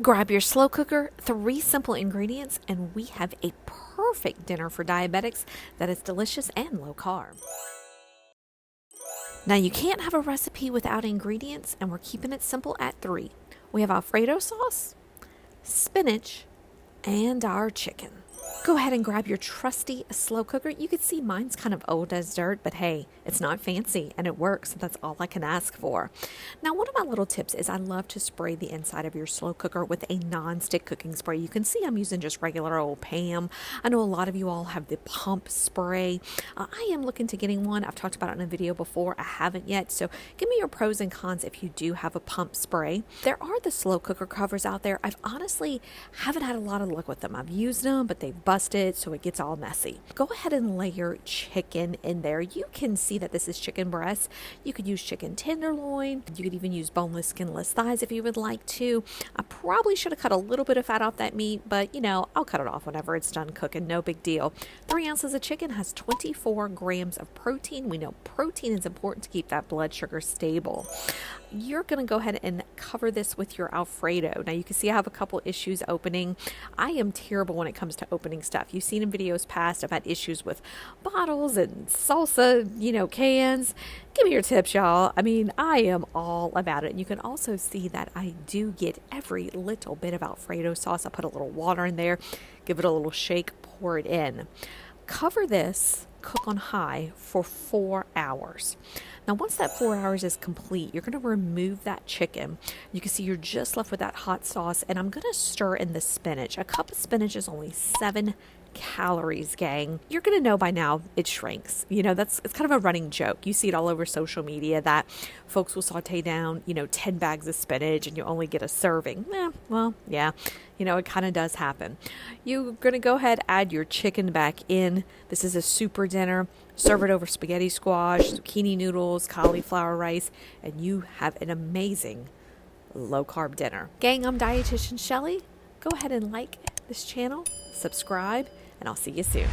Grab your slow cooker, 3 simple ingredients, and we have a perfect dinner for diabetics that is delicious and low carb. Now, you can't have a recipe without ingredients, and we're keeping it simple at 3. We have Alfredo sauce, spinach, and our chicken. Go ahead and grab your trusty slow cooker. You can see mine's kind of old as dirt, but hey, it's not fancy and it works. So that's all I can ask for. Now, one of my little tips is I love to spray the inside of your slow cooker with a non-stick cooking spray. You can see I'm using just regular old Pam. I know a lot of you all have the pump spray. I am looking to getting one. I've talked about it in a video before. I haven't yet. So give me your pros and cons if you do have a pump spray. There are the slow cooker covers out there. I've honestly haven't had a lot of luck with them. I've used them, but they've busted, so it gets all messy. Go ahead and lay your chicken in there. You can see that this is chicken breast. You could use chicken tenderloin. You could even use boneless, skinless thighs if you would like to. I probably should have cut a little bit of fat off that meat, but I'll cut it off whenever it's done cooking. No big deal. 3 ounces of chicken has 24 grams of protein. We know protein is important to keep that blood sugar stable. You're going to go ahead and cover this with your Alfredo. Now, you can see I have a couple issues opening. I am terrible when it comes to opening stuff. You've seen in videos past, I've had issues with bottles and salsa, cans. Give me your tips, y'all. I mean, I am all about it. And you can also see that I do get every little bit of Alfredo sauce. I put a little water in there, give it a little shake, pour it in. Cover this, cook on high for 4 hours. Now, once that 4 hours is complete, you're going to remove that chicken. You can see you're just left with that hot sauce, and I'm going to stir in the spinach. A cup of spinach is only 7 calories, gang. You're going to know by now it shrinks. It's kind of a running joke. You see it all over social media that folks will saute down, 10 bags of spinach and you only get a serving. It kind of does happen. You're going to go ahead, add your chicken back in. This is a super dinner. Serve it over spaghetti squash, zucchini noodles, cauliflower rice, and you have an amazing low-carb dinner. Gang, I'm Dietitian Shelly. Go ahead and like this channel, subscribe, and I'll see you soon.